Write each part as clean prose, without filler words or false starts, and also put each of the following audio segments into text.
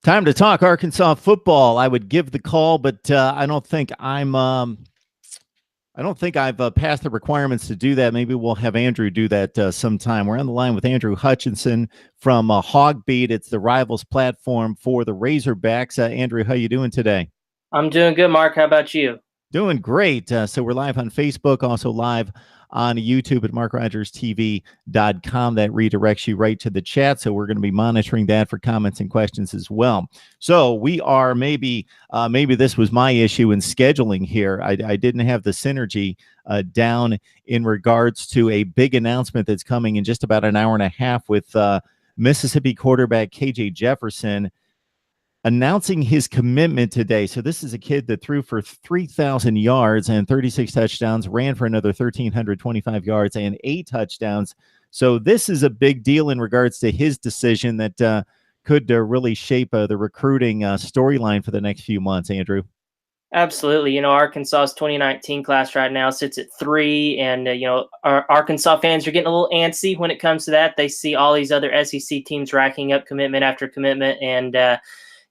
Time to talk Arkansas football. I would give the call, but I don't think I don't think I've passed the requirements to do that. Maybe we'll have Andrew do that sometime. We're on the line with Andrew Hutchinson from Hog Beat. It's the Rivals platform for the Razorbacks. Andrew, how you doing today? I'm doing good, Mark. How about you? Doing great. So we're live on Facebook, also live on YouTube at markrogerstv.com. That redirects you right to the chat. So we're going to be monitoring that for comments and questions as well. So we are maybe this was my issue in scheduling here. I didn't have the synergy down in regards to a big announcement that's coming in just about an hour and a half with Mississippi quarterback KJ Jefferson announcing his commitment today. So this is a kid that threw for 3,000 yards and 36 touchdowns, ran for another 1,325 yards and 8 touchdowns. So this is a big deal in regards to his decision that could really shape the recruiting storyline for the next few months, Andrew. Absolutely. Arkansas's 2019 class right now sits at 3, and our Arkansas fans are getting a little antsy when it comes to that. They see all these other SEC teams racking up commitment after commitment, and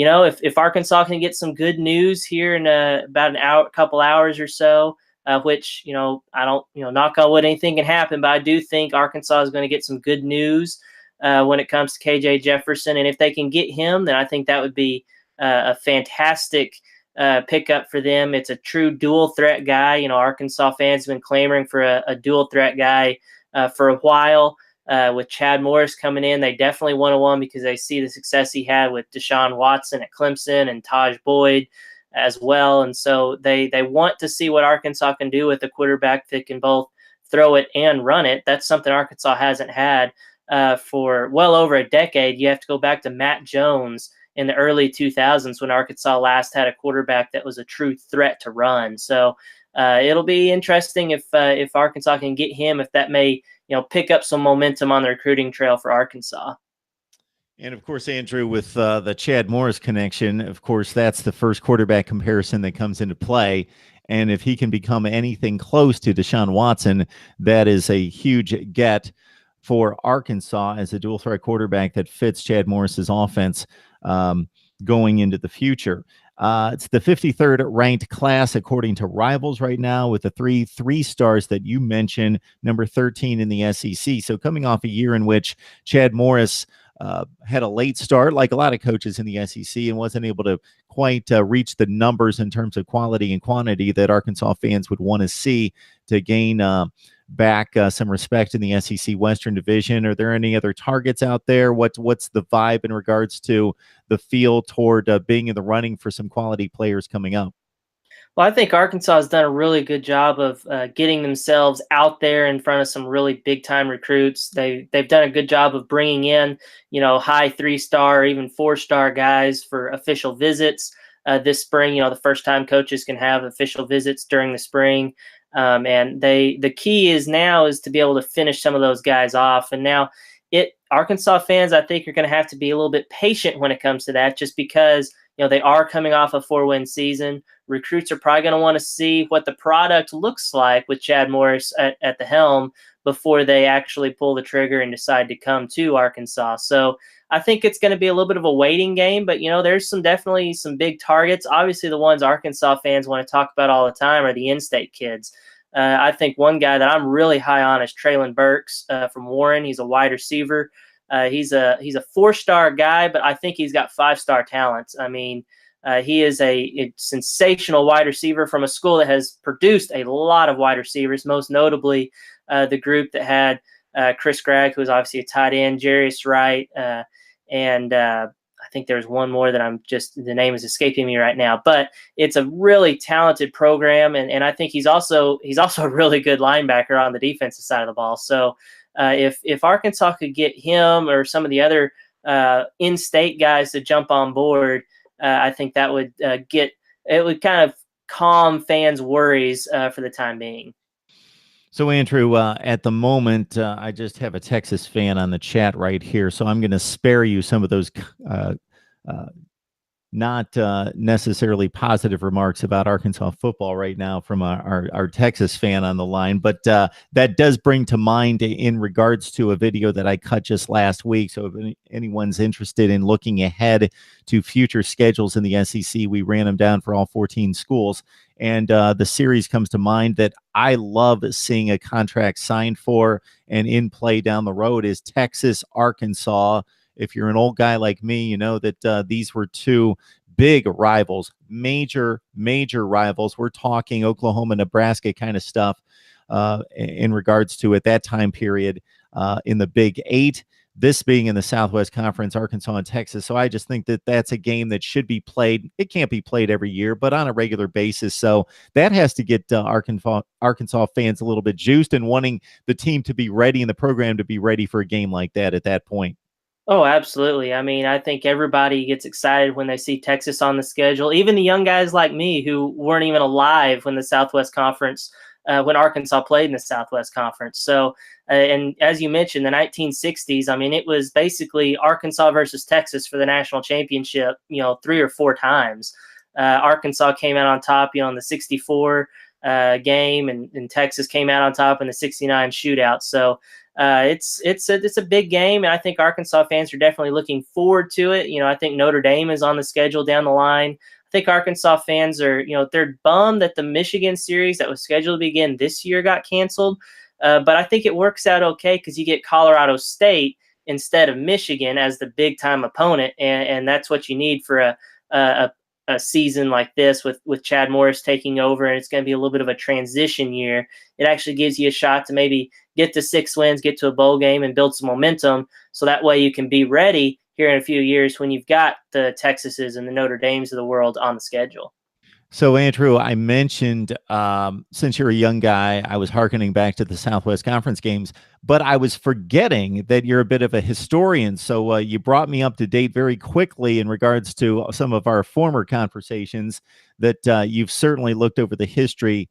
if Arkansas can get some good news here in about a couple hours or so, which, I don't, knock on wood, anything can happen, but I do think Arkansas is going to get some good news when it comes to KJ Jefferson. And if they can get him, then I think that would be a fantastic pickup for them. It's a true dual threat guy. Arkansas fans have been clamoring for a dual threat guy for a while. With Chad Morris coming in, they definitely want to one because they see the success he had with Deshaun Watson at Clemson and Taj Boyd as well. And so they want to see what Arkansas can do with a quarterback that can both throw it and run it. That's something Arkansas hasn't had for well over a decade. You have to go back to Matt Jones in the early 2000s when Arkansas last had a quarterback that was a true threat to run. So it'll be interesting if Arkansas can get him, if that may pick up some momentum on the recruiting trail for Arkansas. And of course, Andrew, with the Chad Morris connection, of course, that's the first quarterback comparison that comes into play. And if he can become anything close to Deshaun Watson, that is a huge get for Arkansas as a dual threat quarterback that fits Chad Morris's offense going into the future. It's the 53rd ranked class according to Rivals right now, with the three stars that you mentioned, number 13 in the SEC. So coming off a year in which Chad Morris had a late start, like a lot of coaches in the SEC, and wasn't able to quite reach the numbers in terms of quality and quantity that Arkansas fans would want to see to gain back some respect in the SEC Western Division. Are there any other targets out there? What's the vibe in regards to the feel toward being in the running for some quality players coming up? Well, I think Arkansas has done a really good job of getting themselves out there in front of some really big time recruits. They've done a good job of bringing in, high 3-star, even 4-star guys for official visits this spring. The first time coaches can have official visits during the spring. And the key is to be able to finish some of those guys off. And now Arkansas fans, I think, are going to have to be a little bit patient when it comes to that, just because, they are coming off a 4-win season. Recruits are probably going to want to see what the product looks like with Chad Morris at the helm before they actually pull the trigger and decide to come to Arkansas. So I think it's going to be a little bit of a waiting game, but there's definitely some big targets. Obviously, the ones Arkansas fans want to talk about all the time are the in-state kids. I think one guy that I'm really high on is Traylon Burks from Warren. He's a wide receiver. He's a 4-star guy, but I think he's got 5-star talents. I mean, he is a sensational wide receiver from a school that has produced a lot of wide receivers, most notably the group that had Chris Gregg, who was obviously a tight end, Jarius Wright, and I think there's one more that the name is escaping me right now. But it's a really talented program, and I think he's also a really good linebacker on the defensive side of the ball. So if Arkansas could get him or some of the other in-state guys to jump on board, I think that would kind of calm fans' worries for the time being. So, Andrew, at the moment, I just have a Texas fan on the chat right here, so I'm going to spare you some of those not necessarily positive remarks about Arkansas football right now from our Texas fan on the line, but that does bring to mind in regards to a video that I cut just last week. So if anyone's interested in looking ahead to future schedules in the SEC, we ran them down for all 14 schools. And the series comes to mind that I love seeing a contract signed for and in play down the road is Texas, Arkansas. If you're an old guy like me, you know that these were two big rivals, major rivals. We're talking Oklahoma, Nebraska kind of stuff in regards to at that time period in the Big Eight. This being in the Southwest Conference, Arkansas and Texas. So I just think that that's a game that should be played. It can't be played every year, but on a regular basis. So that has to get Arkansas fans a little bit juiced and wanting the team to be ready and the program to be ready for a game like that at that point. Oh, absolutely. I mean, I think everybody gets excited when they see Texas on the schedule. Even the young guys like me who weren't even alive when the Southwest Conference, when Arkansas played in the Southwest Conference. So, and as you mentioned, the 1960s, I mean, it was basically Arkansas versus Texas for the national championship, 3 or 4 times. Arkansas came out on top, in the 64 game, and Texas came out on top in the 69 shootout. So, it's a big game, and I think Arkansas fans are definitely looking forward to it. I think Notre Dame is on the schedule down the line. I think Arkansas fans are, they're bummed that the Michigan series that was scheduled to begin this year got canceled. But I think it works out okay because you get Colorado State instead of Michigan as the big time opponent, and that's what you need for a a season like this with Chad Morris taking over, and it's going to be a little bit of a transition year. It actually gives you a shot to maybe get to 6 wins, get to a bowl game, and build some momentum. So that way you can be ready here in a few years when you've got the Texases and the Notre Dames of the world on the schedule. So, Andrew, I mentioned since you're a young guy, I was hearkening back to the Southwest Conference games, but I was forgetting that you're a bit of a historian. So, you brought me up to date very quickly in regards to some of our former conversations that you've certainly looked over the history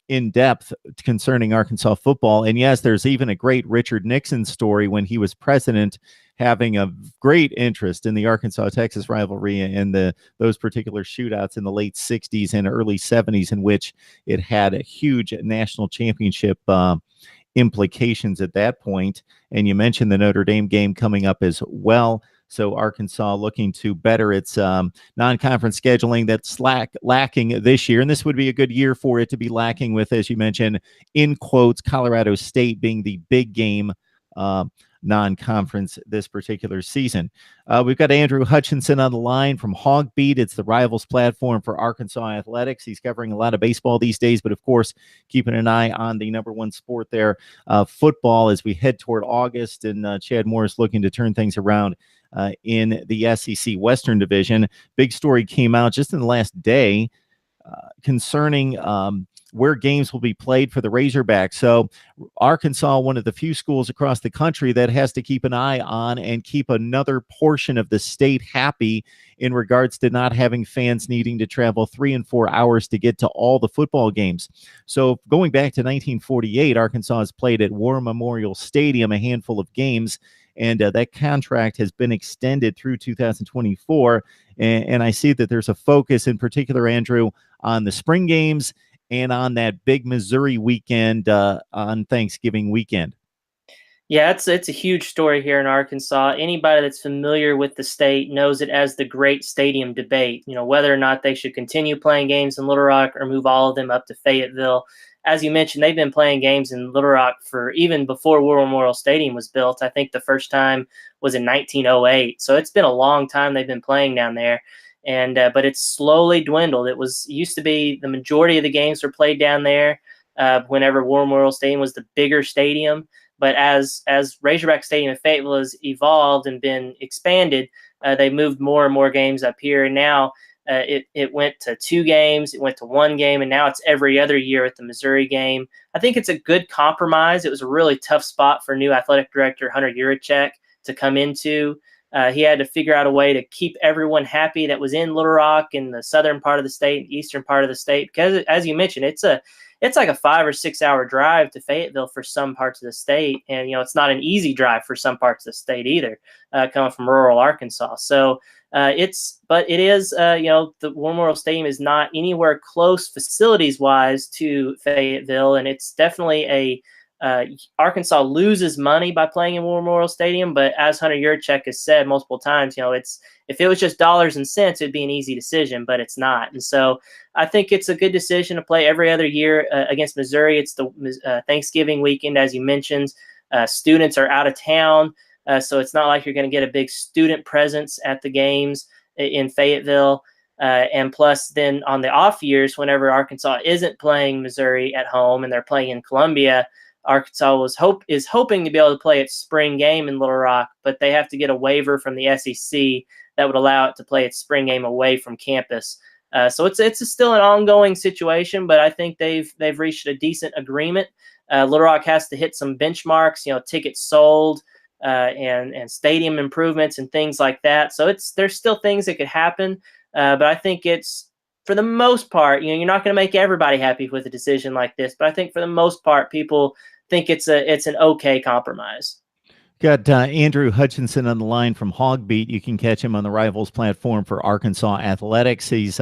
in depth concerning Arkansas football. And yes, there's even a great Richard Nixon story when he was president, having a great interest in the Arkansas-Texas rivalry and those particular shootouts in the late 60s and early 70s, in which it had a huge national championship implications at that point. And you mentioned the Notre Dame game coming up as well. So Arkansas looking to better its non-conference scheduling that's lacking this year. And this would be a good year for it to be lacking with, as you mentioned, in quotes, Colorado State being the big game non-conference this particular season. We've got Andrew Hutchinson on the line from Hog Beat. It's the Rivals platform for Arkansas athletics. He's covering a lot of baseball these days, but of course, keeping an eye on the number one sport there, football, as we head toward August. And Chad Morris looking to turn things around in the SEC Western Division. Big story came out just in the last day concerning where games will be played for the Razorbacks. So Arkansas, one of the few schools across the country that has to keep an eye on and keep another portion of the state happy in regards to not having fans needing to travel 3 and 4 hours to get to all the football games. So going back to 1948, Arkansas has played at War Memorial Stadium a handful of games, and that contract has been extended through 2024. And I see that there's a focus in particular, Andrew, on the spring games and on that big Missouri weekend on Thanksgiving weekend. Yeah, it's a huge story here in Arkansas. Anybody that's familiar with the state knows it as the great stadium debate, whether or not they should continue playing games in Little Rock or move all of them up to Fayetteville. As you mentioned, they've been playing games in Little Rock for even before War Memorial Stadium was built. I think the first time was in 1908. So it's been a long time they've been playing down there. And but it's slowly dwindled. It used to be the majority of the games were played down there whenever War Memorial Stadium was the bigger stadium. But as Razorback Stadium in Fayetteville has evolved and been expanded, they moved more and more games up here. And now it went to 2 games, it went to 1 game, and now it's every other year at the Missouri game. I think it's a good compromise. It was a really tough spot for new athletic director Hunter Yurichek to come into. He had to figure out a way to keep everyone happy that was in Little Rock in the southern part of the state, eastern part of the state, because as you mentioned, it's like a 5 or 6 hour drive to Fayetteville for some parts of the state. And, it's not an easy drive for some parts of the state either, coming from rural Arkansas. So but it is, the War Memorial Stadium is not anywhere close facilities wise to Fayetteville. And it's definitely Arkansas loses money by playing in War Memorial Stadium, but as Hunter Yurchek has said multiple times, if it was just dollars and cents, it'd be an easy decision, but it's not. And so I think it's a good decision to play every other year against Missouri. It's the Thanksgiving weekend, as you mentioned. Students are out of town, so it's not like you're going to get a big student presence at the games in Fayetteville. And plus, then on the off years, whenever Arkansas isn't playing Missouri at home and they're playing in Columbia, Arkansas is hoping to be able to play its spring game in Little Rock, but they have to get a waiver from the SEC that would allow it to play its spring game away from campus. So it's still an ongoing situation, but I think they've reached a decent agreement. Little Rock has to hit some benchmarks, tickets sold, and stadium improvements and things like that. So there's still things that could happen, but I think it's, for the most part, you're not going to make everybody happy with a decision like this, but I think for the most part, people think it's an okay compromise. Got Andrew Hutchinson on the line from Hogbeat. You can catch him on the Rivals platform for Arkansas Athletics. He's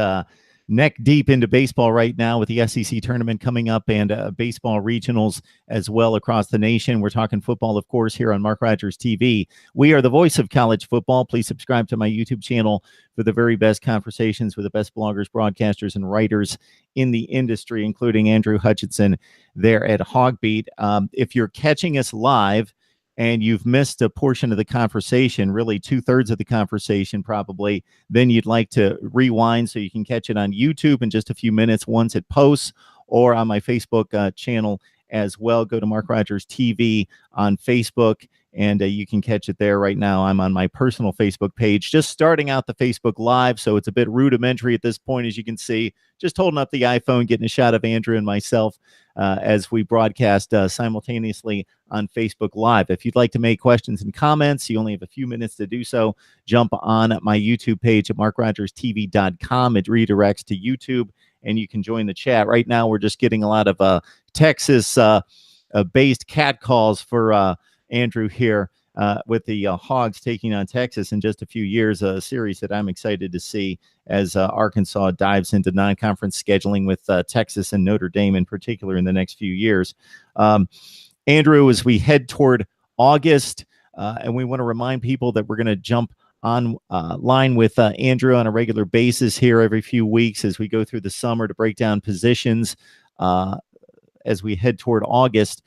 neck deep into baseball right now with the SEC tournament coming up and baseball regionals as well across the nation. We're talking football, of course, here on Mark Rogers TV. We are the voice of college football. Please subscribe to my YouTube channel for the very best conversations with the best bloggers, broadcasters, and writers in the industry, including Andrew Hutchinson there at Hogbeat. If you're catching us live and you've missed a portion of the conversation, really 2/3 of the conversation probably, then you'd like to rewind so you can catch it on YouTube in just a few minutes once it posts, or on my Facebook channel as well. Go to Mark Rogers TV on Facebook, and you can catch it there right now. I'm on my personal Facebook page, just starting out the Facebook Live, so it's a bit rudimentary at this point, as you can see. Just holding up the iPhone, getting a shot of Andrew and myself as we broadcast simultaneously on Facebook Live. If you'd like to make questions and comments, you only have a few minutes to do so. Jump on my YouTube page at markrogerstv.com. It redirects to YouTube, and you can join the chat. Right now, we're just getting a lot of Texas-based cat calls for Andrew here with the Hogs taking on Texas in just a few years, a series that I'm excited to see as Arkansas dives into non-conference scheduling with Texas and Notre Dame in particular in the next few years. Andrew, as we head toward August, and we want to remind people that we're going to jump on line with Andrew on a regular basis here every few weeks as we go through the summer to break down positions as we head toward August.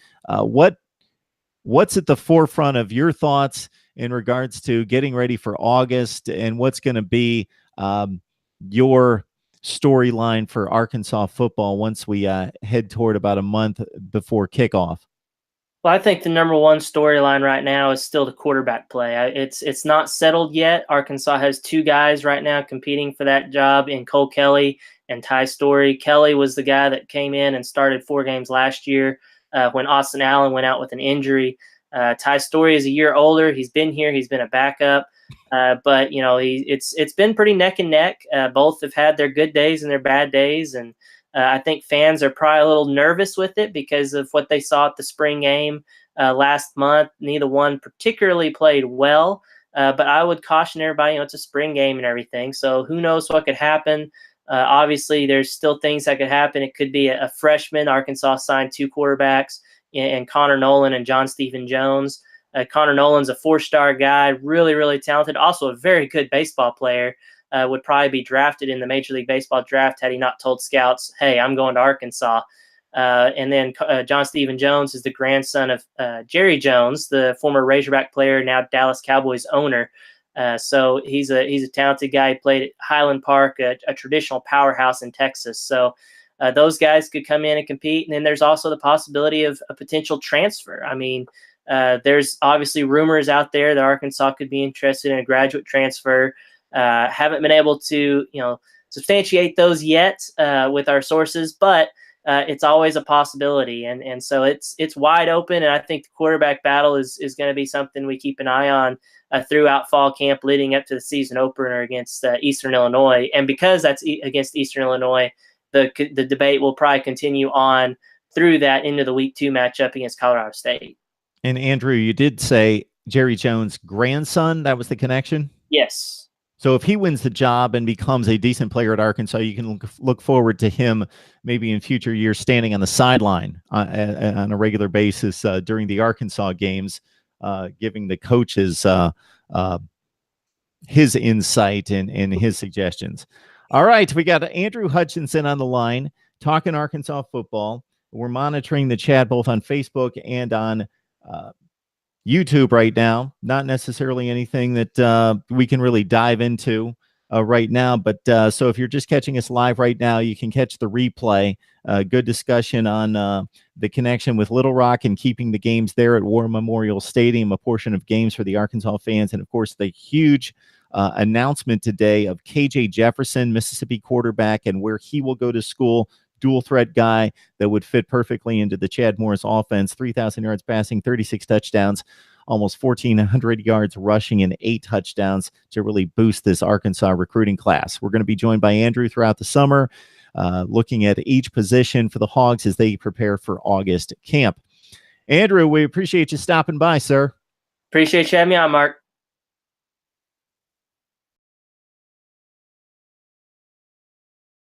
What's at the forefront of your thoughts in regards to getting ready for August, and what's going to be your storyline for Arkansas football once we head toward about a month before kickoff? Well, I think the number one storyline right now is still the quarterback play. It's not settled yet. Arkansas has two guys right now competing for that job in Cole Kelly and Ty Story. Kelly was the guy that came in and started 4 games last year when Austin Allen went out with an injury. Ty Story is a year older. He's been here. He's been a backup. But, it's been pretty neck and neck. Both have had their good days and their bad days. And I think fans are probably a little nervous with it because of what they saw at the spring game last month. Neither one particularly played well, but I would caution everybody, it's a spring game and everything. So who knows what could happen. Obviously, there's still things that could happen. It could be a freshman. Arkansas signed 2 quarterbacks, and Connor Nolan and John Stephen Jones. Connor Nolan's a 4-star guy, really, really talented, also a very good baseball player. Would probably be drafted in the Major League Baseball draft had he not told scouts, hey, I'm going to Arkansas. And then John Stephen Jones is the grandson of Jerry Jones, the former Razorback player, now Dallas Cowboys owner. So he's a talented guy. He played at Highland Park, a traditional powerhouse in Texas. So those guys could come in and compete. And then there's also the possibility of a potential transfer. I mean, there's obviously rumors out there that Arkansas could be interested in a graduate transfer. Haven't been able to, substantiate those yet with our sources, but it's always a possibility. And so it's wide open. And I think the quarterback battle is going to be something we keep an eye on throughout fall camp leading up to the season opener against Eastern Illinois. And because that's against Eastern Illinois, the debate will probably continue on through that into the week 2 matchup against Colorado State. And Andrew, you did say Jerry Jones' grandson. That was the connection? Yes. So if he wins the job and becomes a decent player at Arkansas, you can look forward to him maybe in future years standing on the sideline on a regular basis during the Arkansas games, giving the coaches his insight and his suggestions. All right, we got Andrew Hutchinson on the line talking Arkansas football. We're monitoring the chat both on Facebook and on YouTube right now. Not necessarily anything that we can really dive into right now, but so if you're just catching us live right now, you can catch the replay. Good discussion on the connection with Little Rock and keeping the games there at War Memorial Stadium, a portion of games for the Arkansas fans, and of course the huge announcement today of KJ Jefferson, Mississippi quarterback, and where he will go to school. Dual threat guy that would fit perfectly into the Chad Morris offense. 3,000 yards passing, 36 touchdowns, almost 1,400 yards rushing, and 8 touchdowns to really boost this Arkansas recruiting class. We're going to be joined by Andrew throughout the summer, looking at each position for the Hogs as they prepare for August camp. Andrew, we appreciate you stopping by, sir. Appreciate you having me on, Mark.